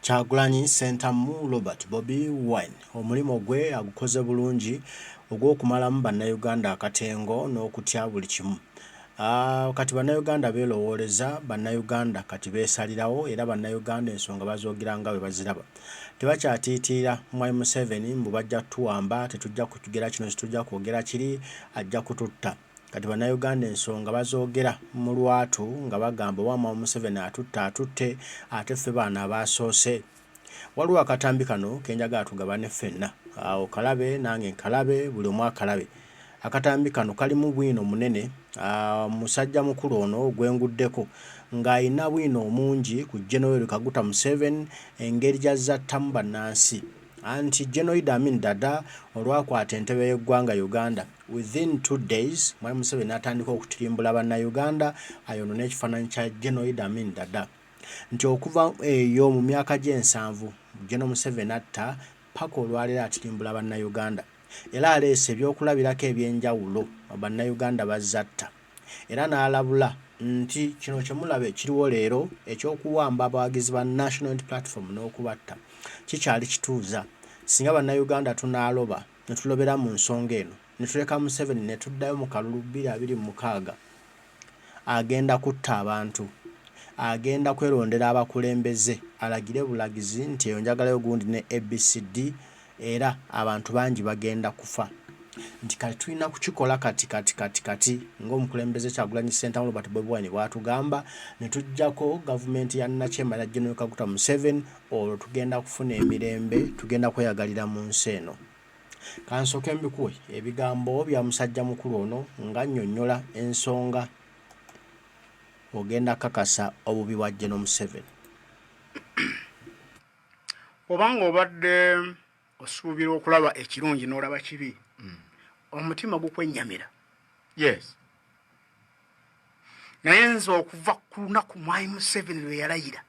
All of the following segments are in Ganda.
Kyagulanyi Sentamu Robert Bobi Wine omulimo gwe agukoze bulungi ogw'okumalamu bannayuganda akatengo n'okutya buli kimu. Kati bannayuganda beelowooleza, bannayuganda kati beesalirawo era bannayuganda ensonga bazoogira nga bwe baziraba. Tebakyatiitira Mwai Museveni mbu bajja tuwamba, tetujja kutugera kino, tetujja kwogera kiri, ajja kututta. Kati bannayuganda ensonga bazoogera mu lwatu nga bagamba Mwai Museveni atutte ate ffe baana abasoose. Waliwo akatambi kano kenjagala tugabane ffenna. Awo kalabe nange nkalabe, buli omu akalabe. Akatambi kano kalimu bwino munene, musajja mukulu ono gwenguddeko ng'ayina bwino omungi ku General Kaguta Museveni engeri gy'azattamu bannansi. Anti General Idi Amini Dada olwakwata entebe y'eggwanga Uganda, within 2 days Mwai Museveni atandika okutirimbula bannayuganda ayonona ekifaananyi kya General Idi Amini Dada. Nti okuva eyo mu myaka gy'ensanvu General Museveni atta paka olwaleero atirimbula bannayuganda. Era aleese ebyokulabirako ebyenjawulo bannayuganda bazzatta. Era n'alabula nti kino kye mulaba ekiriwo leero ekyokuwamba abawagizi ba National Unity Platform n'okubatta kikyali kituuza. Singa bannayuganda tunaaloba ne tulobera mu nsonga eno ne tuleka Museveni ne tuddayo mu kalulu 2026 agenda kutta abantu, agenda kwerondera abakulembeze, alagire bulagizi nti eyo njagalayo gundi ne ABCD era abantu bangi bagenda kufa. Nti kati tulina kukikola kati ng'omukulembeze Kyagulanyi Sentamu Robert Bobi Wine bw'atugamba ne tujjako gavumenti ya Nakyemala General Kaguta Museveni olwo tugenda kufuna emirembe, tugenda kweyagalira mu nsi eno. Kansooke mbikuwe ebigambo bya musajja mukulu ono nga nnyonnyola ensonga ogenda kakasa obubi bwa General Museveni. Obanga obadde osuubira okulaba ekirungi n'olaba kibi, omutima gukwennyamira. Yes. Naye nze okuva ku lunaku Mwai Museveni lwe yalayira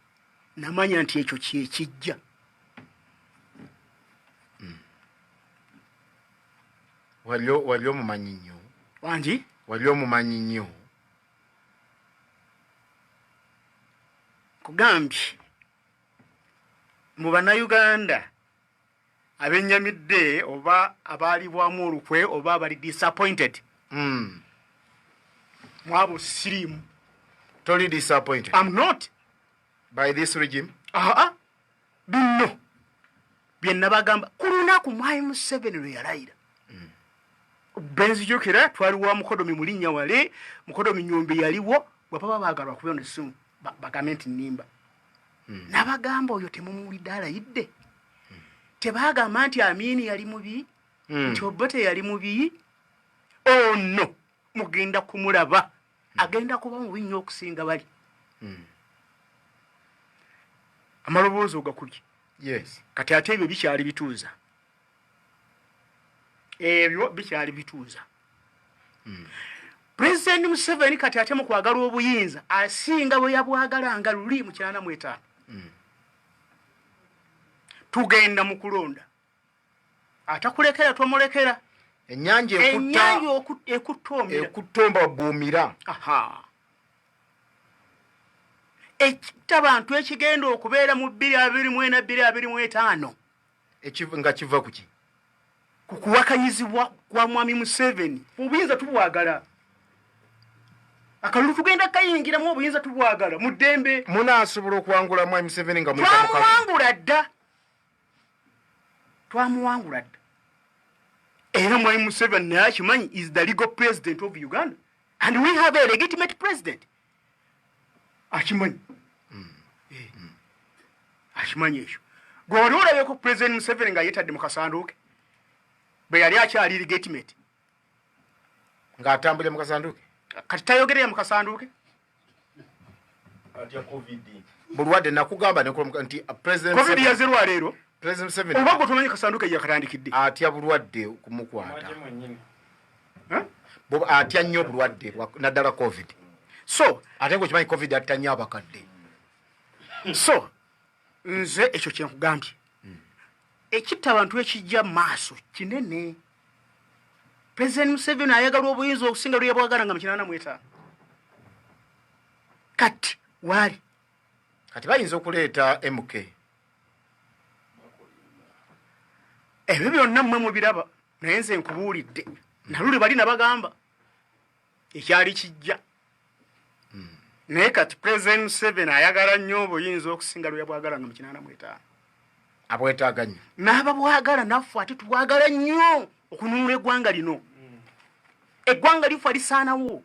namanya nti ekyo kyekijja. Wali omumanyi nnyo. Wangi? Wali omumanyi nnyo. Kugambye mu bannayuganda abennyamidde oba abaalibwamu olukwe oba abali disappointed. Mwabo siriimu. Totally disappointed. I'm not. By this regime? Bino bye nabagamba ku lunaku Mwai Museveni lwe yalayira. Benzijukira twaliwo Mukodomi Mulinnya wale, Mukodomi Nyombe yaliwo, bwe baba baagalwa kubeera n'essimu bagambe nti nnimba. Nabagamba oyo temumuwulidde alayidde. Tebagamba nti Amini yali mubi, nti Obote yali mubi. Oh no, mugenda kumulaba. Agenda kuba mubi nnyo okusinga bali. Amaloboozi ogakubye. Yes. Kati ate ebyo bikyali bituuza. Ebyo bikyali bituuza. President Museveni kati ate mu kwagala obuyinza asinga bwe yabwagalanga luli mu 1995. Tugenda mu kulonda. Atakulekera twamulekera. Ennyanja ekuttomba buumira. Ekitabantu ekigenda okubeera mu 2024-2025 nga kiva kuki? Ku kuwakanyizibwa kwa Mwami Museveni. Obuyinza tubwagala. Akalulu tugenda kayingiramu obuyinza tubwagala mu ddembe. Munaasobola okuwangula Mwai Museveni nga mwita mukazi. Twamuwangula dda. Era Mwai Museveni naye akimanyi is the legal president of Uganda. And we have a legitimate president. Akimanyi. Akimanyi ekyo. Gwe wali olabeko President Museveni nga yeetadde mu kasanduuke. Bwe yali akyali legitimate. Ng'atambulira mu kasanduuke. Kati tayogerera mu kasanduuke. Atya COVID. Bulwadde nakugamba nti President COVID yazirwa leero. President Museveni. Oba tumanyi kasanduuke yakatandikidde. Atya bulwadde kumukwata. Atya nnyo bulwadde naddala COVID. So ate ngo kimanyi COVID atta nnyo abakadde. So nze ekyo kye nkugambye. Ekitta abantu ekijja maaso kinene. President Museveni ayagala obuyinza okusinga lwe yabwagala nga mu 1995. Kati wali kati bayinza okuleeta MK ebyo byonna mmwe mubiraba naye nze nkubuulidde naluli bali nabagamba ekyali kijja naye kati President Museveni ayagala nnyo obuyinza okusinga lwe yabwagalanga mu 85 abwetaaga nnyo n'aba bwagala naffe ate tubwagala nnyo okununula eggwanga lino eggwanga lifa lisaanawo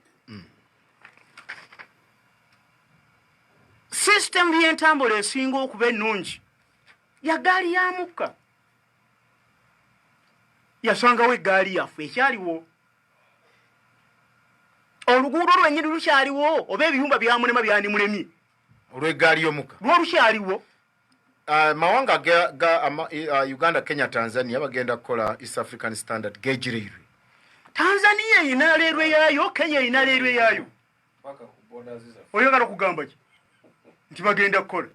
system y'entambula esinga okuba ennungi ya gaali ya mukka yasangawo eggaali yaffe ekyaliwo oluguudo lwennyini lukyaliwo oba ebiyumba byamulema byanimulemye olw'eggaali y'omukka lwolukyaliwo mawanga Uganda, Kenya, Tanzania bagenda kukola East African Standard Gauge Railway. Tanzania ina railway yayo, Kenya ina railway yayo. Oyagala kugamba ki? Nti bagenda kukola.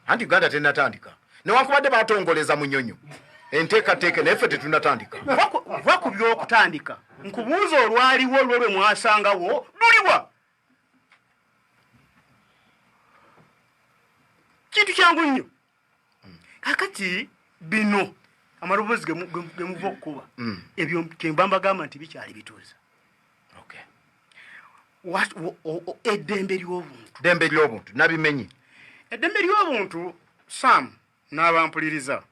Anti Uganda tenatandika. Newankubadde batongoleza munyonyo. Enteekateeka naye ffe tetunatandika. Va ku by'okutandika. Nkubuuza olwaliwo lwe mwasangawo luliwa. Kintu kyangu nnyo. Kakati bino amarobozi gemuva okukuba ebyo kembamba gamba nti bikyali bituuza. Okay. Eddembe ly'obuntu. Dembe ly'obuntu nabimenyi. Eddembe ly'obuntu Sam n'abampuliriza.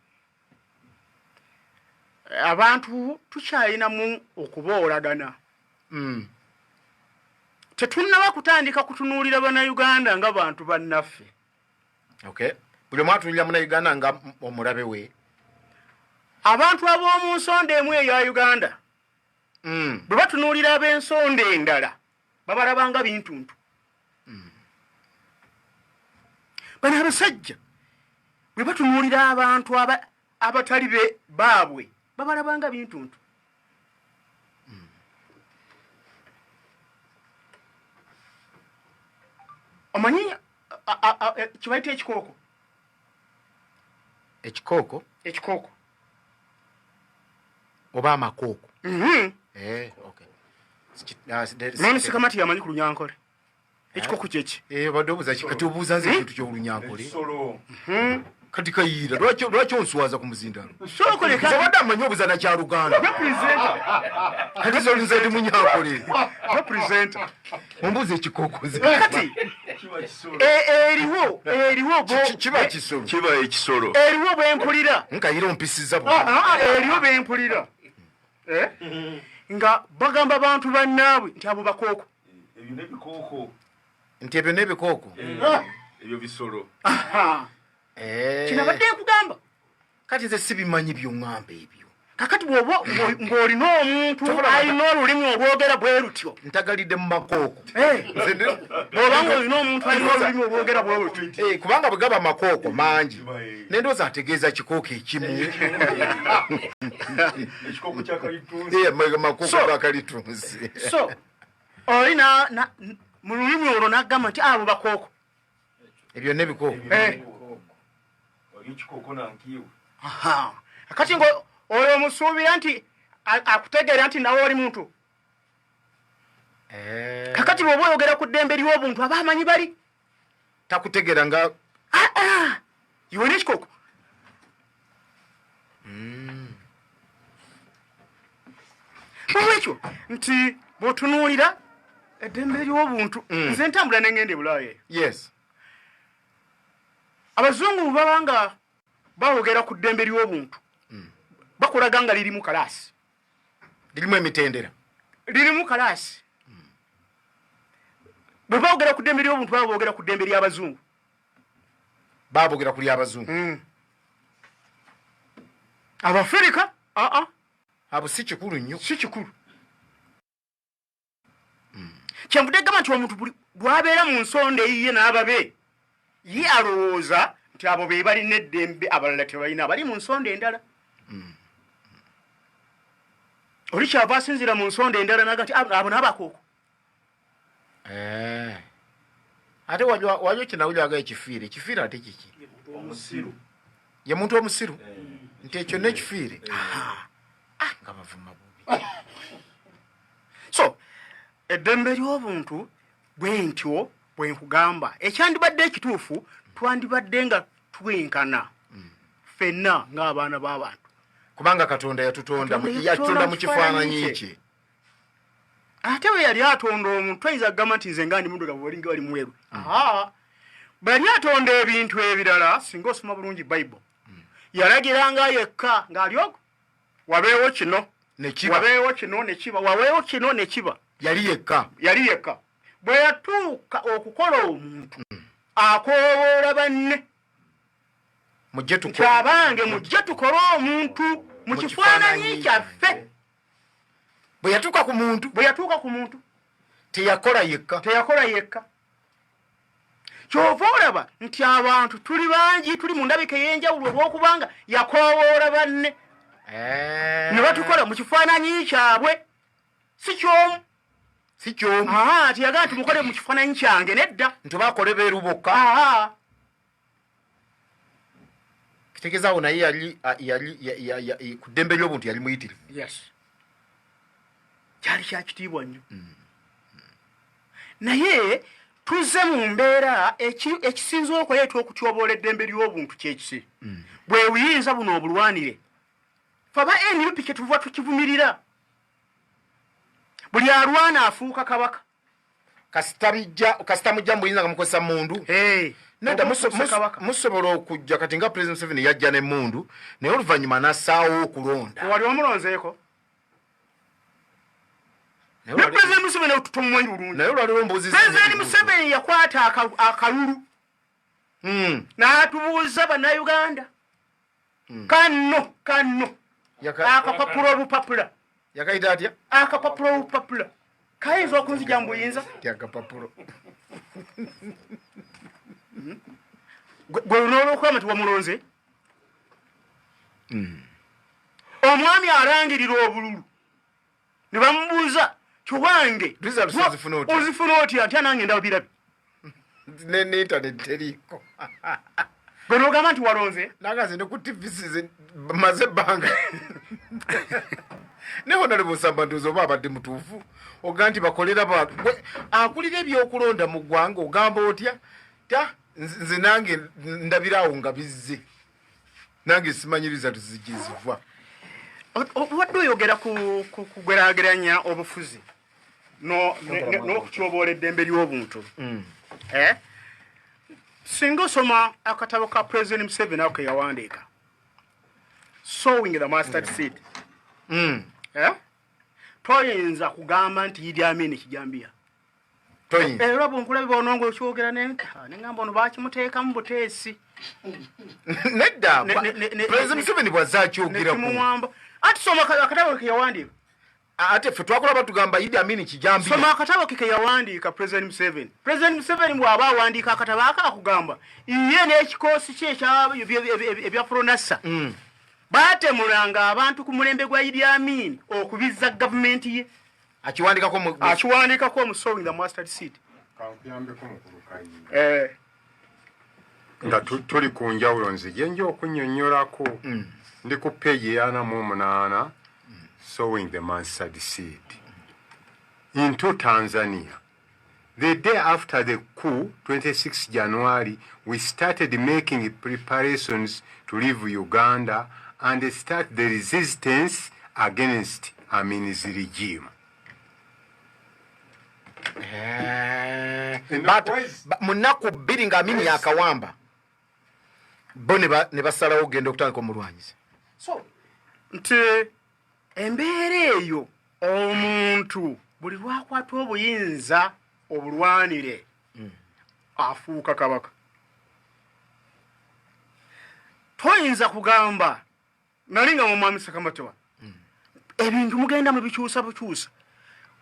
Abantu tukyalinamu okuboolagana. Tetunnaba kutandika kutunuulira bannayuganda nga bantu bannaffe. Okay. Buli mwatuulira munnayuganda nga omulabe we. Abantu ab'omu nsonda emu eya Uganda bwe batunuulira ab'ensonda endala babalabanga bintuntu. Bano abasajja bwe batunuulira abantu abatali baabwe babalabanga bintuntu. Omanyi kibayita ekikooko? Ekikooko? Ekikooko. Oba amakooko? Okay. Manisi kamati yamanyi ku Lunyankole. Ekikooko kyeki? Badde obuuza kati obuuza nze ekintu ky'Olunyankole. Kati kayiira lwaki onswaza ku muzindalo? Sokoleka Zabadde amanyi obuuza na kyaluganda. Kati zolinze ndi Munyankole. Presenter. Ombuuza ekikooko ze. Kati eriwo kiba kisolo. Kiba ekisolo. eriwo bempulira. Nkayiira ompisiza bwe. Eriwo bempulira. Nga bagamba abantu bannaabwe nti abo bakooko. Ebyo n'ebikooko. Nti ebyo n'ebikooko. Ebyo bisolo. Kinabadde nkugamba. Kati nze sibimanyi by'oŋŋamba ebyo. Kakati bw'oba ng'olina omuntu alina olulimi olwogera bwe lutyo. Ntagalidde mu makooko. Bw'oba ng'olina omuntu alina olulimi olwogera bwe lutyo. Kubanga bwe gaba amakooko mangi nendooza ategeeza kikooko ekimu. Ekikooko ky'akalitunzi. Makooko g'akalitunzi. So oli mu lulimi olwo n'agamba nti abo bakooko. Ebyo n'ebikooko. Oli ekikooko nankiwe. Kati oyo omusuubira nti akutegeera nti nawe oli muntu. Kakati bw'oba oyogera ku ddembe ly'obuntu aba amanyi bali. Takutegeera nga iwe n'ekikooko. Olwekyo nti bw'otunuulira eddembe ly'obuntu nze ntambula n'engenda e Bulaaya. yes. Abazungu baba nga bawogera ku ddembe ly'obuntu bakulaga nga lirimu kalaasi. Lirimu emitendera. Lirimu kalaasi. Bwe bawogera ku ddembe ly'obuntu baba boogera ku ddembe ly'abazungu. Baabogera ku ly'abazungu. Abafirika abo si kikulu nnyo. si kikulu. Kyenvudde gamba nti omuntu bw'abeera mu nsonda eyiye n'ababe ye alowooza nti abo be balina eddembe abalala tebalina abali mu nsonda endala. Oli kyava asinzira mu nsonda endala naga nti abo n'abakooko. Ate waliwo kinawuliraga ekifiire. Ekifiire ate kiki? Omusiru. Ye muntu omusiru. Nti ekyo n'ekifiire. Nga bavuma bubi. So eddembe ly'obuntu bwe ntyo bwe nkugamba ekyandibadde ekituufu twandibadde nga twenkana ffenna ng'abaana b'abantu kubanga Katonda yatutonda mu kifaananyi kye. Ate we yali atonda omuntu ayinza kugamba nti nze nga ndi muddugavu olinga wali mweru. Bwe yali atonda ebintu ebirala singa osoma bulungi Bayibuli yalagiranga yekka ng'ali ogwo wabeewo kino wabeewo kino ne kiba wabeewo kino ne kiba. Yali yekka. Bwe yatuuka okukola omuntu akoowoola banne abange mujje tukole omuntu mu kifaananyi kyaffe. Bwe yatuuka ku muntu teyakola yekka. Kyova olaba nti abantu tuli bangi tuli mu ndabika ey'enjawulo olw'okubanga yakoowoola banne ne batukola mu kifaananyi kyabwe. Si kyomu tiyagala nti mukole mu kifaananyi kyange nedda nti bakole beeru bokka. Kitegeezaawo naye yali ku ddembe ly'obuntu yali muyitirivu. Kyali kya kitiibwa nnyo. Naye tuzze mu mbeera ekisinza okuleeta okutyoboola eddembe ly'obuntu kyekisi. Bwe buyinza buno obulwanire. Fe aba NUP kyetuva tukivumirira. Buli alwana afuuka kabaka. Kasita mujja mbuyinza nga mukozesa mundu. Nedda musobola okujja kati nga President Museveni yajja ne mundu naye oluvannyuma n'assaawo okulonda. Wali omulonzeeko. Ne President Museveni otutomumanyi bulungi. Naye olwaliwo mbuuzi President Museveni yakwata akalulu n'atubuuza bannayuganda kanno akapapula obupapula. Yakayita atya? Akapapula obupapula kayinza okunzija mbuyinza akapapulo. Gwe olw'okwama tiwamulonze. Omwami alangirira obululu ne bamubuuza kiwange ozifuna otya nti anange ndabirabi ne internet teriiko. Gwe n'ogamba nti walonze nagaze ne ku TVC maze ebbanga ne Honorable Nsamba Ntuuzo oba abadde mutuufu oga nti bakolera bantu akulira ebyokulonda mu ggwanga ogamba otya nze nange ndabiraawo nga bizze nange simanyiriza tuzijizibwa. Wadde oyogera kugerageranya obufuzi n'okutyoboola eddembe ly'obuntu. Singa osoma akatabo ka President Museveni ako ke yawandiika Sowing the Mustard Seed. Toyinza kugamba nti Idi Amini kijambia. Era bw'onkulabye bonongo okyogera nengamba ono baakimuteeka mu buteesi. Nedda President Museveni bw'azaakyogeraku. Ati soma akatabo ke yawandiika. Ate ffe twakulaba tugamba Idi Amini kijambia. Soma akatabo ke yawandiika President Museveni. President Museveni bw'aba awandiika akatabo akakugamba ye n'ekikoosi kye ebya Fronasa baatemulanga abantu ku mulembe gwa Idi Amini okubizza gavumenti ye. Akiwandiikako mu Sowing the Mustard Seed. Kampyambeko mukulu kayi. Nga tuli ku njawulo nzije nja okunnyonnyolako ndi ku peegi ya 48 Sowing the Mustard Seed. Into Tanzania, the day after the coup, 26 January, we started making preparations to leave Uganda and start the resistance against Amini's regime. Munaku bbiri nga Amini yakawamba bo ne basalawo ogenda okutandika omulwanyizi. So nti embeera eyo omuntu buli lwakwata obuyinza obulwanire afuuka kabaka. Toyinza kugamba nalinga mu mwami Ssekamatewa ebintu mugenda mu bikyusa bukyusa.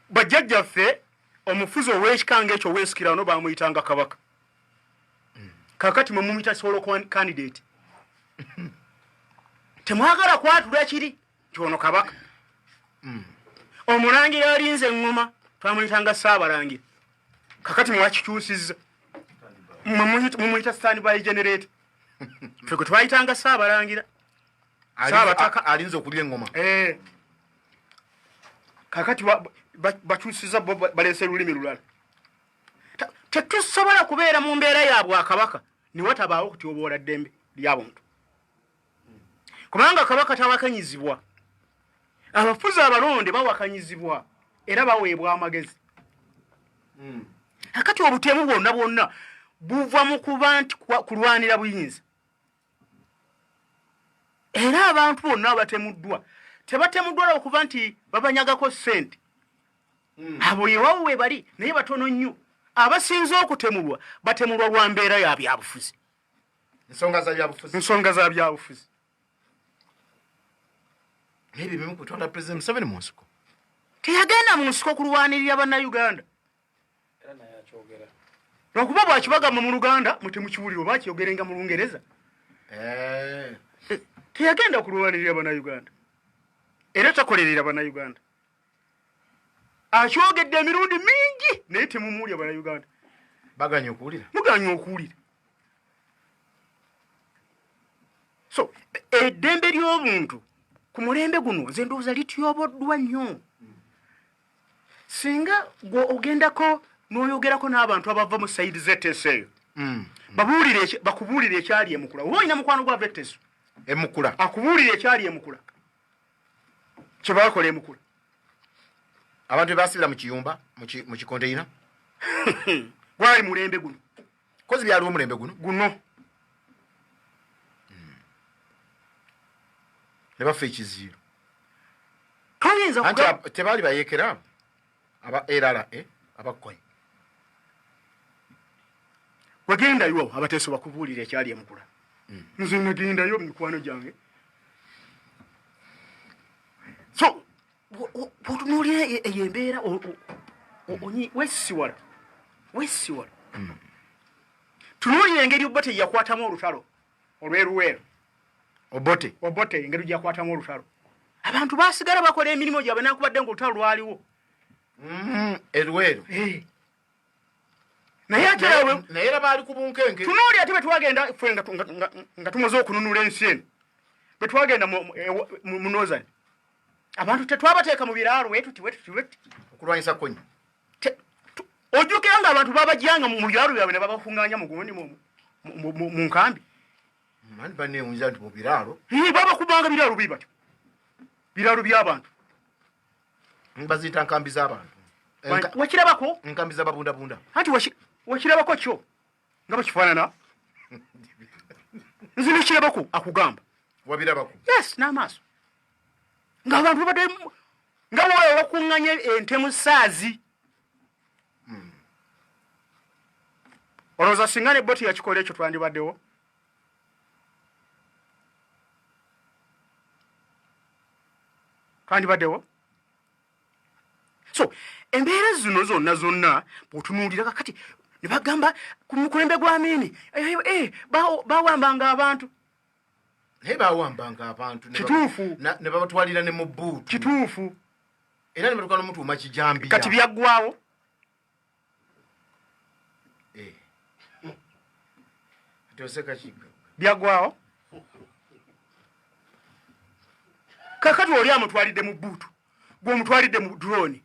Bajjajjaffe omufuzi ow'ekikanga ekyo ow'esikirano baamuyitanga kabaka. Kakati mwe mumuyita solo candidate. Temwagala kwatula kiri nti ono kabaka. Omulangira alinze eŋŋoma twamuyitanga Ssaabalangira. Kakati mwakikyusizza mumuyita standby generator. Ffe gwe twayitanga Ssaabalangira. Ssaabataka alinze okulya eŋŋoma. Kakati bakyusiza balese lulimi lulala. Tetusobola kubeera mu mbeera ya Bwakabaka ne watabaawo okutyoboola ddembe ly'abuntu. kubanga kabaka tabakanyizibwa abafuzi abalonde bawakanyizibwa era baweebwa amagezi akati obutemu bwonna buva mu kuba nti kulwanira buyinza era abantu bonna abatemuddwa tebatemuddwa okuva nti babanyagako ssente abo yewawo we bali naye batono nnyo abasinza okutemulwa batemulwa lwa mbeera ya byabufuzi ensonga za byabufuzi ebyo bimu kutonda President Museveni mu nsiko teyagenda mu nsiko kulwanirira bannayuganda lwakuba bwakibagamba mu luganda mutemukiwulire oba kyogerenga mu lungereza teyagenda kulwanirira bannayuganda era takolerera bannayuganda akyogedde emirundi mingi naye temumuwulya bannayuganda baganya okuwulira muganya okuwulira so eddembe ly'obuntu ku mulembe guno nze ndowooza lityoboddwa nnyo singa gwe ogendako n'oyogerako n'abantu abava mu sayidi z'etteeso eyo bakubuulire ekyali emukula oba olina mukwano gwa vetteeso emukula akubuulire ekyali emukula kye baakola emukula abantu bebasibira mu kiyumba mu kikonteyina gwali mulembe guno kozi byaliwo mulembe guno ne bafa ekiziiro toyinza anti tebaali bayeekera aba erala abakoye wagendayo abateeso bakubuulira ekyali emukula nze nagendayo mikwano gyange so bwotunuulira eyo embeera wesiwala tunuulira engeri obote yakwatamu olutalo olweruweero obote engeri gyakwatamu olutalo abantu basigala bakola emirimu gyabwe nakubadde nga olutalo lwaliwo erweero naye ate naye era baali ku bunkenge tunuulira ate betwagenda ffe nga tumaze okununula ensi eno betwagenda mu nozani abantu tetwabateeka mu biraalo wetuti okulwanyisa konya ojjukira nga abantu babajjanga mu biraalo byabwe ne babakuŋŋaanya mugundi mu nkambi mani baneewunza nti mu biraalo babakubanga biraalo biri batyo biraalo by'abantu baziyita nkambi z'abantu wakirabako nkambi z'ababundabunda anti wakirabako kyo nga bakifaanana nze nekirabako akugamba wabirabako yes n'amaaso ng'abantu babadde nga woyo bakuŋŋanye ente mu saazi olowooza singa ne boti yakikola ekyo twandibaddewo so embeera zino zonna bw'otunuulira kakati ne bagamba ku mukulembe gwa Amini bawambanga abantu naye bawambanga abantu kituufu ne babatwalira ne mu bbuutu kituufu era ne batuuka n'omutuuma kijambiya kati byaggwawo byaggwawo kakati oli amutwalidde mu bbuutu gw'omutwalidde mu drone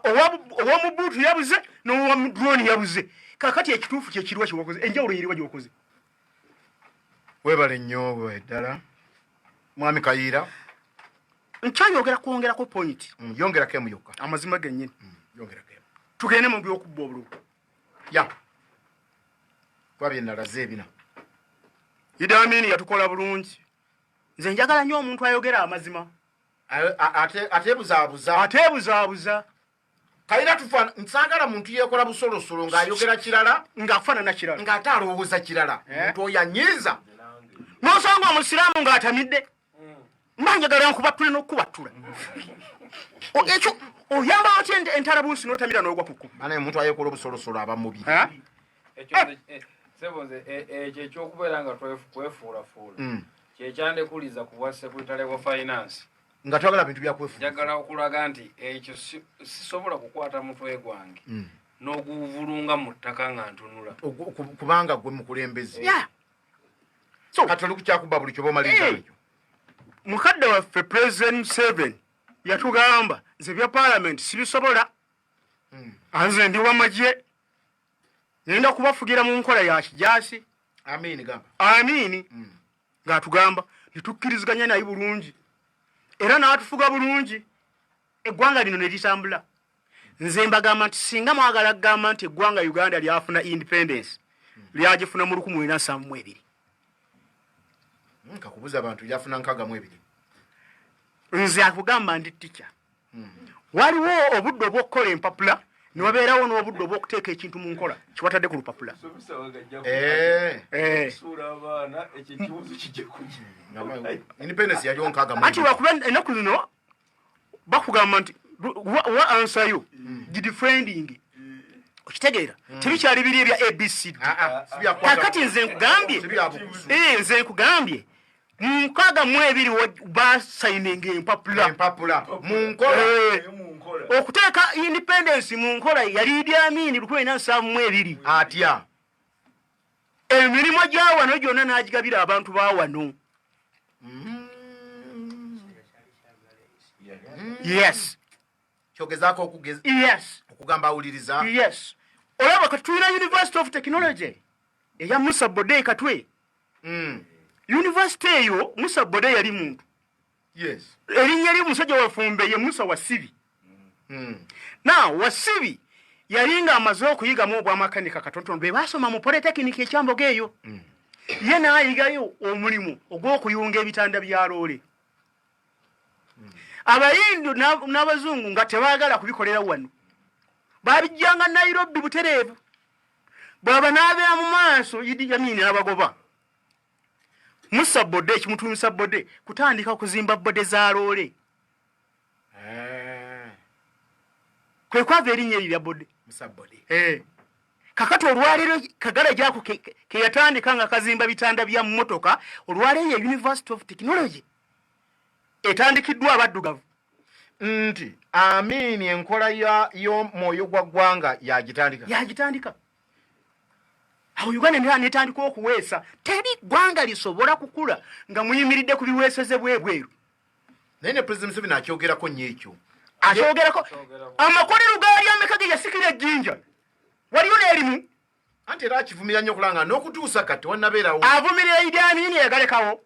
owa mu bbuutu yabuze n'owa mu drone yabuze kakati ekituufu kyekiriwa kyewakoze enjawulo yeriwa gyokoze webale nnyo ddala mwami Kayiira nkyayogera kwongerako point yongerako emu yokka amazima gennyini yongerako emu tugende mu byokubba obululu twabye nalaze ebina Idi Amini yatukola bulungi nze njagala nnyo omuntu ayogera amazima ateebuzaabuza Kayiira nsaagala muntu yeekola busolosolo ng'ayogera kirala ng'afaanana kirala ng'ate alowooza kirala muntu oyo anyiiza n'osanga omusiraamu ng'atamidde mba njagala nkubattule n'okukubattula ekyo oyamba otya entalabuusi n'otamira n'ogwa ku kkuba anaye omuntu ayeekola obusolosolo aba mubi sebonze ekyo ekyokubeera nga kwefuulafuula kyekyandekuliza ku bwa sekretary wa finance nga twagala bintu byakwefuula njagala okulaga nti ekyo sisobola kukwata mutwe gwange n'oguvulunga mu ttaka nga ntunula kubanga gwe mukulembeze kati oli kukyakubba buli kyoba omaliriza ekyo mukadde waffe President Museveni yatugamba nze bya Parliament sibisobola anze ndi w'amagye ngenda kubafugira mu nkola ya kijaasi Amini gamba Amini ng'atugamba netukkiriziganya naye bulungi era n'atufuga bulungi eggwanga lino ne litambula. Nze mbagamba nti singa mwagala kugamba nti eggwanga Uganda lyafuna independence lyagifuna mu 1972. Kakubuza abantu lyafuna 62. Nze akugamba ndi ticca. Waliwo obudde obw'okukola empapula ne wabeerawo n'obudde obw'okuteeka ekintu mu nkola kiwatadde ku lupapula. Independence yaliwo 62. Anti wakuba ennaku zino bakugamba nti wa answer you defending okitegeera tebikyali biri ebya ABC. Kakati nze nkugambye mu 62 basayininga empapula mu nkola okuteeka independence mu nkola yali Idi Amini 1972 atya emirimu gya wano gyonna n'agigabira abantu ba wano. Yes. Kyogezaako okugeza. Yes. Okugamba awuliriza. Yes. Olaba kati tulina University of Technology eya Musa Bode Katwe. University eyo Musa Bode yali muntu. Yes. Erinnya lye musajja wafumbe ye Musa Wasibi. Now Wasibi yalinga amaze okuyigamu obwamakanika katotono be basoma mu polytechnic ekyamboga eyo. Ye n'ayigayo omulimu ogw'okuyunga ebitanda bya loole. Abayindu n'abazungu nga tebaagala kubikolera wano babijjanga Nairobi butereevu bwaba n'abeera mu maaso Idi Amini n'abagoba. Musa Bode ekimutumisa Bode kutandika kuzimba bode za loole. Kwe kwava erinnya eryo lya Bode. Musa Bode. Kakati olwaleero kagala gyako ke yatandika nga kazimba bitanda bya mmotoka olwaleero ya University of Technology etandikiddwa abaddugavu. Nti Amini enkola y'omwoyo gwa ggwanga yagitandika. Awo Uganda netandika okuweesa. Teri ggwanga lisobola kukula nga muyimiridde ku biweeseze bwebweru. Naye ne President Museveni akyogerako nnyo ekyo. Akyogerako amakolero gaali ameka ge yasikira ejjinja waliyo n'erimu. Anti era akivumira nnyo okulanga n'okutuusa kati wannabeerawo. Avumirira Idi Amini yagalekawo.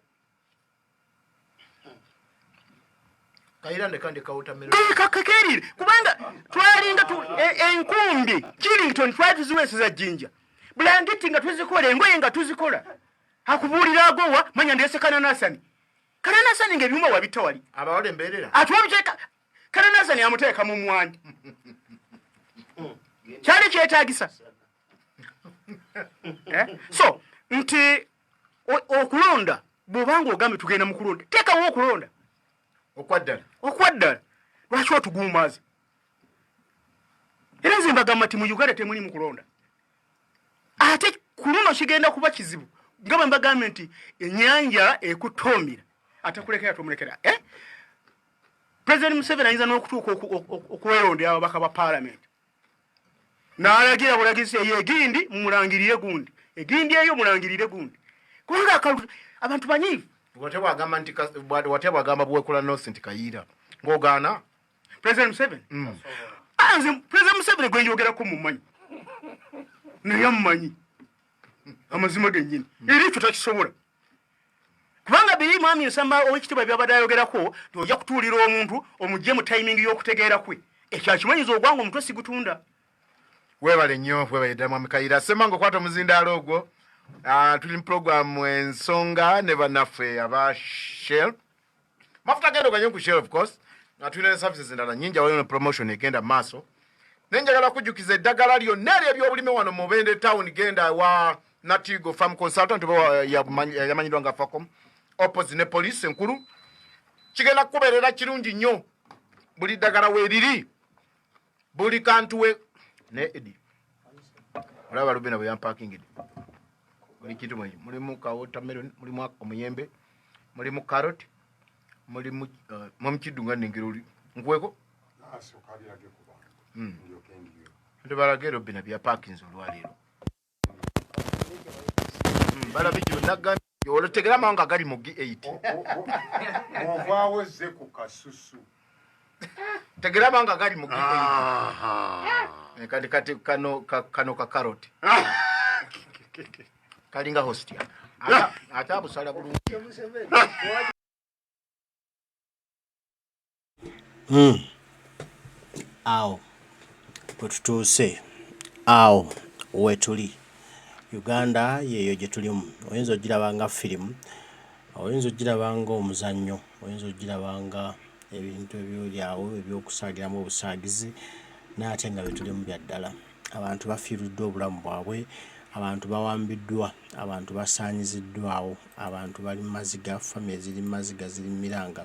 Kairande kandi kawutamero. Kakerire kubanga twalinga enkumbi Killington twatuziweeseza jjinja. Blanketi nga tuzikola engoye nga tuzikola. Hakubuulira agowa manya ndese Kananasani. Kananasani ng'ebyuma wabita wali. Abawole mbeerera. Atwabiteeka Kananasani amuteeka mu mwanya. Kyali kyetaagisa. So nti okulonda bw'obanga ogambe tugenda mu kulonda teekawo okulonda. Okwaddala lwaki otuguumaazi era nze mbagamba nti mu Uganda temuli mu kulonda ate ku luno kigenda kuba kizibu nga bwe mbagambye nti ennyanja ekutoomera ate kulekera tomulekera. President Museveni ayinza n'okutuuka okwerondera ababaka ba Parliament n'alagira bulagisi eyo egindi mumulangirire gundi egindi eyo mulangirire gundi kubanga abantu banyiivu. Watebwa agamba bwekola nosi nti kayiira ng'ogaana President Museveni. President Museveni gwe njogerako mumanyi naye amumanyi amazima gennyini era ekyo takisobola kubanga biri mwami nsamba ow'ekitiibwa byabadde ayogerako nti ojja kutuulira omuntu omugye mu timing y'okutegeera kwe ekyo akimanyiza ogwanga omutwe sigutunda. Weebale nnyo weebale mwami Kayiira Ssemanga okwata omuzindaalo ogwo. Tuli mu programu ensonga ne bannaffe aba Shell. Mafuta genda oganyo ku Shell of course. Tulina services endala nnyingi awaliwo ne promotion egenda maaso. Nenjagala kujjukiza eddagala lyonna ery'ebyobulimi wano mu Bende Town genda wa Natigo Farm Consultant yamanyirwa nga Facom opposite ne police enkulu. Kigenda kubeerera kirungi nnyo buli ddagala weeriri buli kantu we ne Idi. Olaba Rubina bwe yampakingidde. Buli kitu mulimu watermelon, mulimu omuyembe, mulimu carrot, mulimu mumkidunga ningiruli. Nkweko? Asokali yake kuba. Ndio kendiyo. Ndebalagero bina bya parkings olwaliro. Bala bijo naga olotegera manga gali mu G8. Ovaawo ze ku kasusu. Tegera manga gali mu G8. Kati kano ka carrot. Kalinga hostia. ate abusala bulungi. Awo bwe tutuuse awo wetuli Uganda yeeyo gye tulimu. Oyinza ogiraba nga firimu, oyinza ogiraba nga omuzannyo, oyinza ogiraba nga ebintu ebyoli awo ebyokusaagiramu obusaagizi, naye ate nga bye tulimu bya ddala. Abantu bafiiriddwa obulamu bwabwe, abantu bawambiddwa, abantu basaanyiziddwawo, abantu bali mu maziga, famire ziri mu maziga, ziri mu miranga,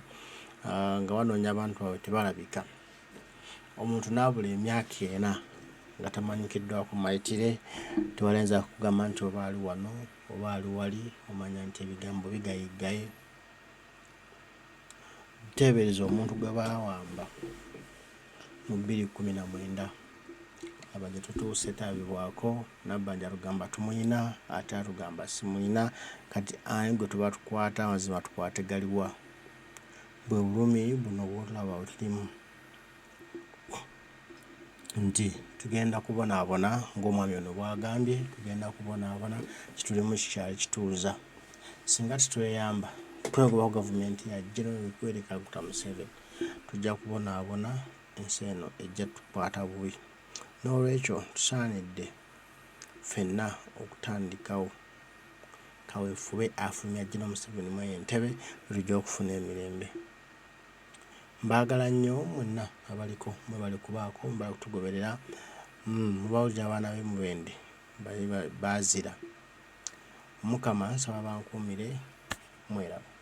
nga banoonya abantu baabwe tebalabika. Omuntu n'abula emyaka 4 nga tamanyikiddwako mayitire, tewalenza kugamba nti oba ali wano oba ali wali, omanya nti ebigambo bigayiggaye. Teebereza omuntu gwe baawamba mu 2019 aba gye tutuuse taabibwako, Nabbanja alugamba tumuyina, ate alugamba simuyina, kati ani gwe tuba tukwata, mazima tukwate galiwa. Bwe bulumi buno bw'olaba butirimu nti tugenda kubonaabona ng'omwami ono bw'agambye, tugenda kubonaabona kitulimu kikyali kituuza. Singa titweyamba twegobako gavumenti ya General Kaguta Museveni, tujja kubonaabona ensi eno ejja tukwata bubi. N'olwekyo tusaanidde ffenna okutandikawo kaweefube afulumya General Museveni mu entebe, tujja okufuna emirembe. Mbaagala nnyo mwenna abaliko mwebale kubaako, mbala kutugoberera, mubawulira abaana b'emubende baazira. Mukama nsaba bankuumire, mweraba.